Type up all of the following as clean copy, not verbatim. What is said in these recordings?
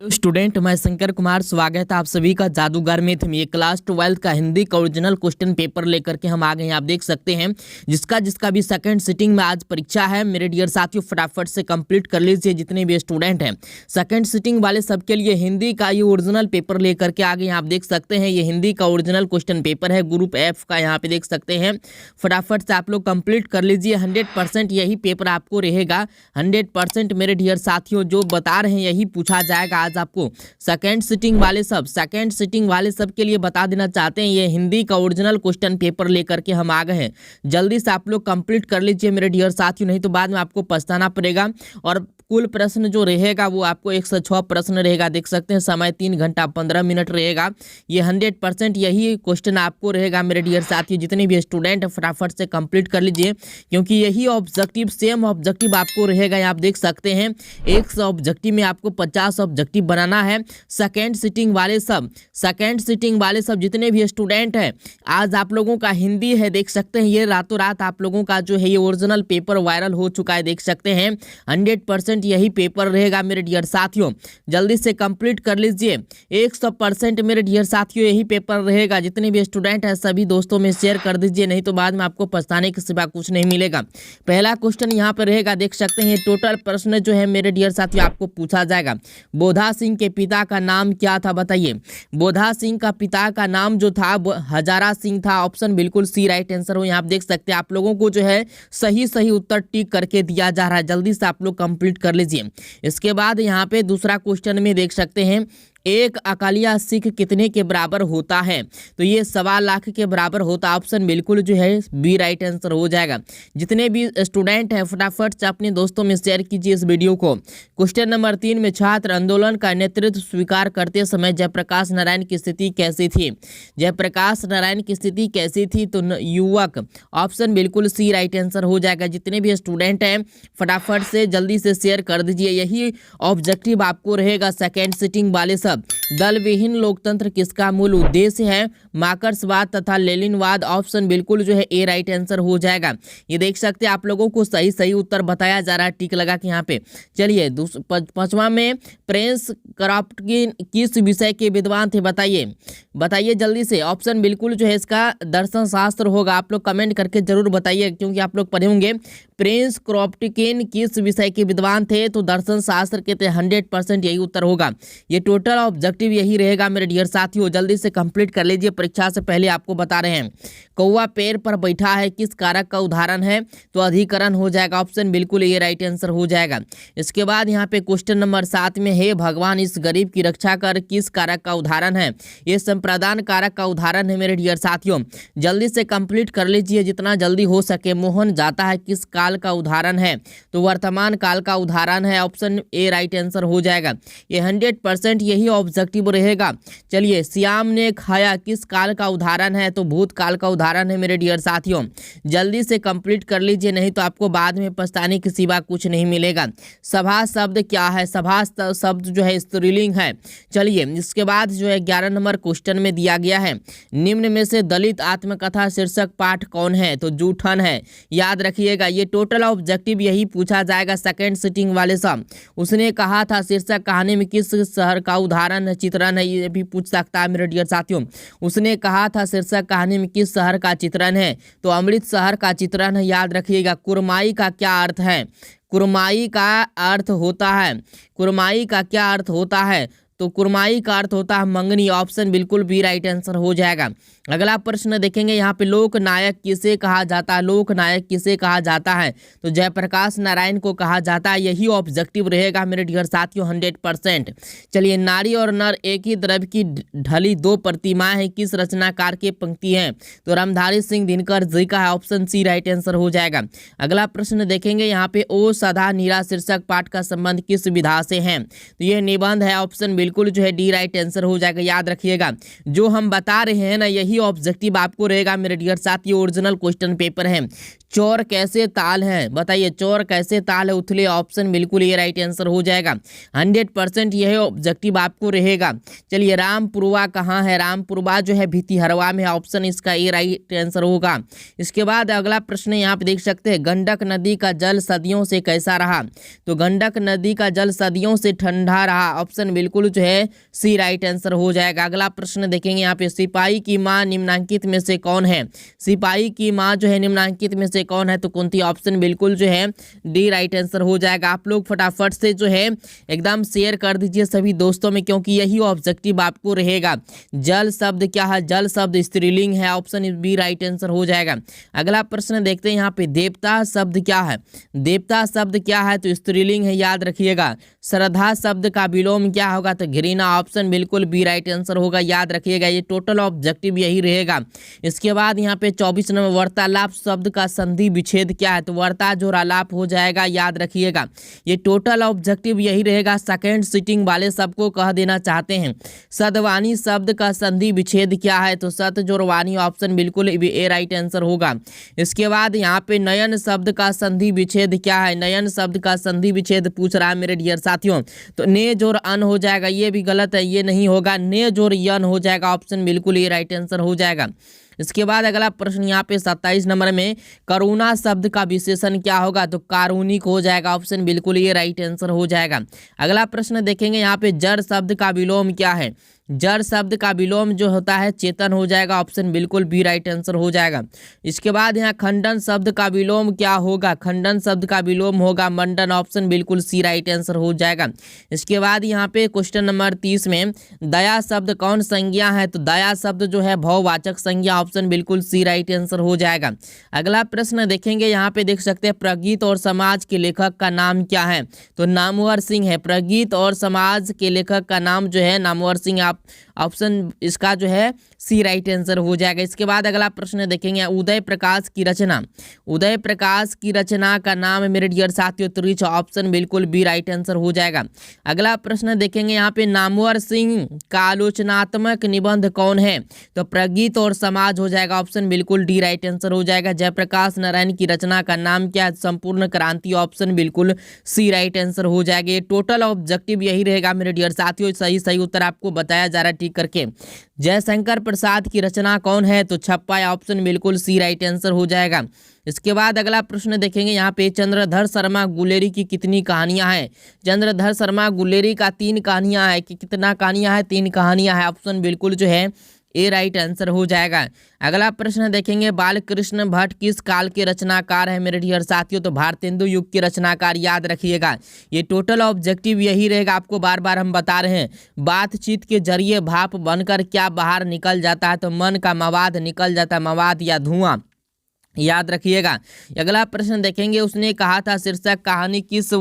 तो स्टूडेंट मैं शंकर कुमार स्वागत है आप सभी का जादूगर मैथ में। ये क्लास 12 का हिंदी का ओरिजिनल क्वेश्चन पेपर लेकर के हम आ गए हैं। आप देख सकते हैं जिसका भी सेकंड सिटिंग में आज परीक्षा है मेरे डियर साथियों, फटाफट से कंप्लीट कर लीजिए जितने भी स्टूडेंट हैं। सेकंड सिटिंग वाले सबके लिए हिंदी का ये ओरिजिनल पेपर लेकर के आ गए हैं। आप देख सकते हैं ये हिंदी का ओरिजिनल क्वेश्चन पेपर है ग्रुप एफ का, यहाँ पे देख सकते हैं। फटाफट से आप लोग कंप्लीट कर लीजिए। 100% यही पेपर आपको रहेगा। 100% मेरे डियर साथियों जो बता रहे हैं यही पूछा जाएगा आज आपको। सेकंड सिटिंग वाले सब के लिए बता देना चाहते हैं ये हिंदी का ओरिजिनल क्वेश्चन पेपर लेकर के हम आ गए हैं। जल्दी से आप लोग कंप्लीट कर लीजिए मेरे डियर साथियों, नहीं तो बाद में आपको पछताना पड़ेगा। और कुल प्रश्न जो रहेगा वो आपको 106 प्रश्न रहेगा। देख सकते हैं समय 3 घंटा 15 मिनट रहेगा। ये 100% यही क्वेश्चन आपको रहेगा मेरे डियर साथियों। जितने भी स्टूडेंट फटाफट से कंप्लीट कर लीजिए क्योंकि यही ऑब्जेक्टिव सेम ऑब्जेक्टिव आपको रहेगा। आप देख सकते हैं 100 ऑब्जेक्टिव में आपको 50 ऑब्जेक्टिव बनाना है। सेकेंड सिटिंग वाले सब जितने भी स्टूडेंट हैं आज आप लोगों का हिंदी है। देख सकते हैं ये रातों रात आप लोगों का जो है ये ओरिजिनल पेपर वायरल हो चुका है। देख सकते हैं 100% यही पेपर रहेगा मेरे डियर साथियों। जल्दी से कंप्लीट कर लीजिए। 100% मेरे डियर साथियों यही पेपर रहेगा। जितने भी स्टूडेंट हैं सभी दोस्तों में शेयर कर दीजिए, नहीं तो बाद में आपको पछताने के सिवा कुछ नहीं मिलेगा। पहला क्वेश्चन यहाँ पर रहेगा। देख सकते हैं टोटल प्रश्न जो है मेरे डियर साथियों आपको पूछा जाएगा। बोधा सिंह के पिता का नाम क्या था बताइए। बोधा सिंह का पिता का नाम जो था हजारा सिंह था। ऑप्शन बिल्कुल सी राइट आंसर हो। यहाँ आप देख सकते हैं आप लोगों को जो है सही उत्तर टिक करके दिया जा रहा है। जल्दी से आप लोग कंप्लीट कर लीजिए। इसके बाद यहाँ पे दूसरा क्वेश्चन में देख सकते हैं एक अकालिया सिख कितने के बराबर होता है, तो ये 1.25 लाख के बराबर होता। ऑप्शन बिल्कुल जो है बी राइट आंसर हो जाएगा। जितने भी स्टूडेंट हैं फटाफट से अपने दोस्तों में शेयर कीजिए इस वीडियो को। क्वेश्चन नंबर 3 में छात्र आंदोलन का नेतृत्व स्वीकार करते समय जयप्रकाश नारायण की स्थिति कैसी थी। जयप्रकाश नारायण की स्थिति कैसी थी तो युवक। ऑप्शन बिल्कुल सी राइट आंसर हो जाएगा। जितने भी स्टूडेंट हैं फटाफट से जल्दी से शेयर कर दीजिए। यही ऑब्जेक्टिव आपको रहेगा सेकेंड सिटिंग वाले सब। दल विहीन लोकतंत्र किसका मूल उद्देश्य है। मार्क्सवाद तथा लेनिनवाद। ऑप्शन बिल्कुल जो है ए राइट आंसर हो जाएगा। ये देख सकते हैं आप लोगों को सही उत्तर बताया जा रहा है टिक लगा के यहाँ पे। चलिए 5वां में प्रिंस क्रॉफ्टकिन किस विषय के विद्वान थे बताइए जल्दी से। ऑप्शन बिल्कुल जो है इसका दर्शन शास्त्र होगा। आप लोग कमेंट करके जरूर बताइए क्योंकि आप लोग पढ़े होंगे। प्रिंस क्रॉफ्टकिन किस विषय के विद्वान थे तो दर्शन शास्त्र के थे। 100% यही उत्तर होगा। ये टोटल ऑब्जेक्टिव यही रहेगा मेरे डियर साथियों। जल्दी से कंप्लीट कर लीजिए। परीक्षा से पहले आपको बता रहे हैं कौवा पेड़ पर बैठा है किस कारक का उदाहरण है तो अधिकरण हो जाएगा। ऑप्शन बिल्कुल ये राइट आंसर हो जाएगा। इसके बाद यहाँ पे क्वेश्चन नंबर 7 में हे भगवान इस गरीब की रक्षा कर किस कारक का उदाहरण है। ये संप्रदान कारक का उदाहरण है मेरे डियर साथियों। जल्दी से कंप्लीट कर लीजिए जितना जल्दी हो सके। मोहन जाता है किस काल का उदाहरण है तो वर्तमान काल का उदाहरण है। ऑप्शन ए राइट आंसर हो जाएगा। ये 100% यही ऑब्जेक्टिव रहेगा। चलिए श्याम ने खाया किस काल का उदाहरण है तो भूतकाल का उदाहरण है मेरे डियर साथियों। जल्दी से कंप्लीट कर लीजिए नहीं तो आपको बाद में पछताने के सिवा कुछ नहीं मिलेगा। सभा शब्द क्या है। सभा शब्द जो है स्त्रीलिंग है। चलिए इसके बाद जो है 11 नंबर क्वेश्चन में दिया गया है निम्न में से दलित आत्मकथा शीर्षक पाठ कौन है तो जूठन है। याद रखिएगा ये टोटल ऑब्जेक्टिव यही पूछा जाएगा सेकेंड सिटिंग वाले सब। उसने कहा था शीर्षक कहानी में किस शहर का उदाहरण चित्रण है ये भी पूछ सकता है मेरे डियर साथियों। उसने कहा था शीर्षक कहानी में किस शहर का चित्रण है तो अमृत शहर का चित्रण है। याद रखिएगा। कुरमाई का क्या अर्थ है। कुरमाई का क्या अर्थ होता है तो कुरमाई का अर्थ होता है मंगनी। ऑप्शन बिल्कुल भी राइट आंसर हो जाएगा। अगला प्रश्न देखेंगे यहाँ पे लोकनायक किसे कहा जाता है तो जयप्रकाश नारायण को कहा जाता है। यही ऑब्जेक्टिव रहेगा मेरे डियर साथियों 100%। चलिए नारी और नर एक ही द्रव्य की ढली 2 प्रतिमाएं हैं किस रचनाकार के पंक्ति हैं तो रामधारी सिंह दिनकर जी का है। ऑप्शन सी राइट आंसर हो जाएगा। अगला प्रश्न देखेंगे यहाँ पे ओ सदा नीरा शीर्षक पाठ का संबंध किस विधा से है तो ये निबंध है। ऑप्शन बिल्कुल जो है डी राइट आंसर हो जाएगा। याद रखिएगा, जो हम बता रहे हैं ना यही ऑब्जेक्टिव आपको रहेगा मेरे डियर साथियों। ओरिजिनल क्वेश्चन पेपर है। चोर कैसे ताल है, बताइए चोर कैसे ताल है उथले, ऑप्शन बिल्कुल ये राइट आंसर हो जाएगा। 100% यह ऑब्जेक्टिव आपको रहेगा। चलिए रामपुरवा कहाँ है, रामपुरवा जो है भितिहरवा में, ऑप्शन इसका ये राइट आंसर होगा। इसके बाद अगला प्रश्न यहाँ पे देख सकते हैं, गंडक नदी का जल सदियों से कैसा रहा, तो गंडक नदी का जल सदियों से ठंडा रहा, ऑप्शन बिल्कुल जो है सी राइट आंसर हो जाएगा। अगला प्रश्न देखेंगे यहाँ पे, सिपाही की माँ निम्नांकित में से कौन है, सिपाही की माँ जो है निम्नांकित में से कौन है, तो कुंती, ऑप्शन बिल्कुल जो है डी राइट आंसर हो जाएगा। आप लोग फटाफट से जो है एकदम शेयर कर दीजिए सभी दोस्तों में, क्योंकि यही ऑब्जेक्टिव आपको रहेगा। जल शब्द क्या है, जल शब्द स्त्रीलिंग है, ऑप्शन बी राइट आंसर हो जाएगा। अगला प्रश्न देखते हैं यहाँ पे, देवता शब्द क्या है, देवता शब्द क्या है, तो स्त्रीलिंग है, याद रखिएगा। श्रद्धा शब्द का विलोम क्या होगा, तो घृणा, ऑप्शन बिल्कुल बी राइट आंसर होगा। याद रखिएगा, ये टोटल ऑब्जेक्टिव यही रहेगा। इसके बाद यहाँ पे 24 नंबर, वार्तालाप शब्द का संधि विच्छेद क्या है, तो वार्ता जोरालाप हो जाएगा। याद रखिएगा, ये टोटल ऑब्जेक्टिव यही रहेगा। सेकेंड सिटिंग वाले सबको कह देना चाहते हैं, सदवानी शब्द का संधि विच्छेद क्या है, तो सत जोरवानी, ऑप्शन बिल्कुल ए राइट आंसर होगा। इसके बाद यहाँ पे नयन शब्द का संधि विच्छेद क्या है, नयन शब्द का संधि विच्छेद पूछ रहा है मेरे डियर साथियों, तो ने जोर अन हो जाएगा, ये भी गलत है, ये नहीं होगा, ने जोर यन हो जाएगा, ऑप्शन बिल्कुल ये राइट आंसर हो जाएगा। इसके बाद अगला प्रश्न यहाँ पे 27 नंबर में, करुणा शब्द का विशेषण क्या होगा, तो कारुणिक हो जाएगा, ऑप्शन बिल्कुल ये राइट आंसर हो जाएगा। अगला प्रश्न देखेंगे यहाँ पे, जड़ शब्द का विलोम क्या है, जड़ शब्द का विलोम जो होता है चेतन हो जाएगा, ऑप्शन बिल्कुल बी राइट आंसर हो जाएगा। इसके बाद यहाँ खंडन शब्द का विलोम क्या होगा, खंडन शब्द का विलोम होगा मंडन, ऑप्शन बिल्कुल सी राइट आंसर हो जाएगा। इसके बाद यहाँ पे क्वेश्चन नंबर 30 में, दया शब्द कौन संज्ञा है, तो दया शब्द जो है भववाचक संज्ञा, ऑप्शन बिल्कुल सी राइट आंसर हो जाएगा। अगला प्रश्न देखेंगे यहाँ पे देख सकते हैं, प्रगीत और समाज के लेखक का नाम क्या है, तो नामवर सिंह है। प्रगीत और समाज के लेखक का नाम जो है नामवर सिंह, ऑप्शन इसका जो है सी राइट आंसर हो जाएगा। इसके बाद अगला प्रश्न देखेंगे, उदय प्रकाश की रचना, उदय प्रकाश की रचना का नाम मेरे डियर साथियों त्रिच, ऑप्शन बिल्कुल बी राइट आंसर हो जाएगा। अगला प्रश्न देखेंगे यहाँ पे, नामवर सिंह का आलोचनात्मक निबंध कौन है, तो प्रगीत और समाज हो जाएगा, ऑप्शन बिल्कुल डी राइट आंसर हो जाएगा। जयप्रकाश नारायण की रचना का नाम क्या है, संपूर्ण क्रांति, ऑप्शन बिल्कुल सी राइट आंसर हो जाएगा। ये टोटल ऑब्जेक्टिव यही रहेगा मेरे डियर साथियों। सही सही उत्तर आपको बताया जा रहा है ठीक करके। जयशंकर प्रसाद की रचना कौन है, तो छप्पा, ऑप्शन बिल्कुल सी राइट आंसर हो जाएगा। इसके बाद अगला प्रश्न देखेंगे यहाँ पे, चंद्रधर शर्मा गुलेरी की कितनी कहानियां हैं, चंद्रधर शर्मा गुलेरी का 3 कहानियां है, कि कितना कहानियां है, 3 कहानियां है, ऑप्शन बिल्कुल जो है ए राइट आंसर हो जाएगा। अगला प्रश्न देखेंगे, बालकृष्ण भट्ट किस काल के रचनाकार है मेरे डियर साथियों, तो भारतेंदु युग के रचनाकार। याद रखिएगा, ये टोटल ऑब्जेक्टिव यही रहेगा। आपको बार बार हम बता रहे हैं, बातचीत के जरिए भाप बनकर क्या बाहर निकल जाता है, तो मन का मवाद निकल जाता है, मवाद या धुआं। याद रखिएगा। अगला प्रश्न देखेंगे, उसने कहा था शीर्षक कहानी किस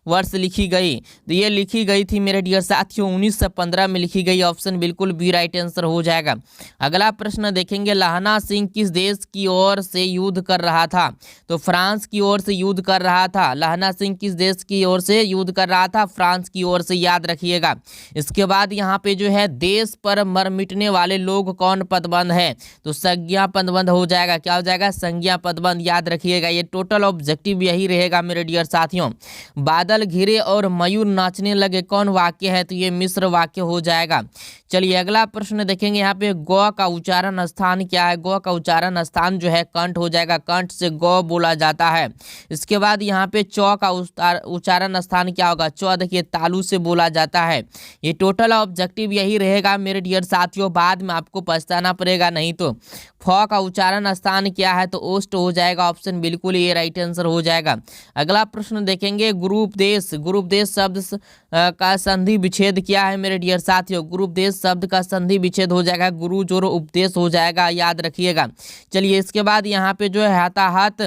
वर्ष लिखी गई, तो ये लिखी गई थी मेरे डियर साथियों 1915 में लिखी गई, ऑप्शन बिल्कुल बी राइट आंसर हो जाएगा। अगला प्रश्न देखेंगे, लहना सिंह किस देश की ओर से युद्ध कर रहा था, तो फ्रांस की ओर से युद्ध कर रहा था। लहना सिंह किस देश की ओर से युद्ध कर रहा था, फ्रांस की ओर से। याद रखिएगा। इसके बाद यहाँ पे जो है, देश पर मर मिटने वाले लोग कौन पदबंध है, तो संज्ञा पदबंध हो जाएगा। क्या हो जाएगा, संज्ञा पदबंध। याद रखिएगा, ये टोटल ऑब्जेक्टिव यही रहेगा मेरे डियर साथियों। बादल घिरे और मयूर नाचने लगे कौन वाक्य है, तो ये मिश्र वाक्य हो जाएगा। चलिए अगला प्रश्न देखेंगे, यहाँ पे गौ का उच्चारण स्थान क्या है, गौ का उच्चारण स्थान जो है कंठ हो जाएगा, कंठ से गौ बोला जाता है। इसके बाद यहाँ पे चौ का उच्चारण स्थान क्या होगा, चौ देखिए तालु से बोला जाता है। ये टोटल ऑब्जेक्टिव यही रहेगा मेरे डियर साथियों, बाद में आपको पछताना पड़ेगा नहीं तो। फ का उच्चारण स्थान क्या है, तो ओष्ठ हो जाएगा, ऑप्शन बिल्कुल ये राइट आंसर हो जाएगा। अगला प्रश्न देखेंगे, गुरुपदेश, गुरुपदेश शब्द का संधि विच्छेद क्या है मेरे डियर साथियों, गुरुपदेश शब्द का संधि विच्छेद हो जाएगा, गुरु जोर उपदेश हो जाएगा। याद रखिएगा। चलिए इसके बाद यहाँ पे जो है हताहत,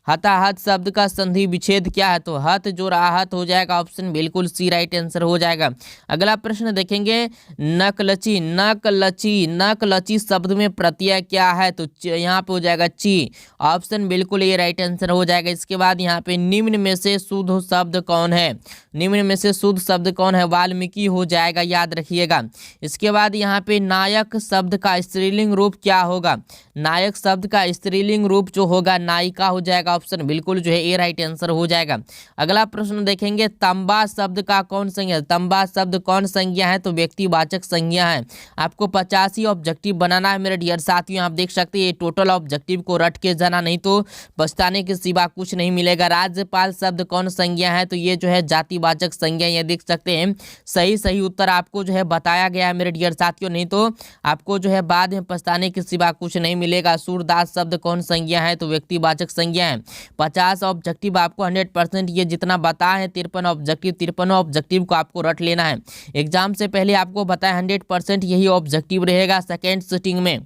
हताहत शब्द का संधि विच्छेद क्या है, तो हत जोर आहत हो जाएगा, ऑप्शन बिल्कुल सी राइट आंसर हो जाएगा। अगला प्रश्न देखेंगे, नकलची, नकलची, नकलची शब्द में प्रत्यय क्या है, तो यहाँ पे हो जाएगा ची, ऑप्शन बिल्कुल ये राइट आंसर हो जाएगा। इसके बाद यहाँ पे निम्न में से शुद्ध शब्द कौन कौन है? निम्न में से शुद्ध शब्द कौन है? वाल्मीकि हो जाएगा, याद रखिएगा। इसके बाद यहाँ पे नायक शब्द का स्त्रीलिंग रूप क्या होगा? नायक शब्द का स्त्रीलिंग रूप जो होगा नायिका हो जाएगा। ऑप्शन बिल्कुल जो है ए राइट आंसर हो जाएगा। अगला प्रश्न देखेंगे, तंबा शब्द का कौन संज्ञा? तंबा शब्द कौन संज्ञा है? तो व्यक्तिवाचक संज्ञा है। आपको 50 ही ऑब्जेक्टिव बनाना है मेरे डियर साथियों। आप देख सकते हैं ये टोटल ऑब्जेक्टिव को रट के जाना, नहीं तो पछताने के सिवा कुछ नहीं मिलेगा। राज्यपाल शब्द कौन संज्ञा है? तो ये जो है जातिवाचक संज्ञा, ये देख सकते हैं। सही उत्तर आपको जो है बताया गया है मेरे डियर साथियों, नहीं तो आपको जो है बाद में पछताने के सिवा कुछ नहीं मिलेगा। सूरदास शब्द कौन संज्ञा है? तो व्यक्तिवाचक संज्ञा है। 50 ऑब्जेक्टिव आपको 100% ये जितना बताया है 53 ऑब्जेक्टिव को आपको रट लेना है। एग्जाम से पहले आपको बताया 100% यही ऑब्जेक्टिव रहेगा सेकेंड सिटिंग में।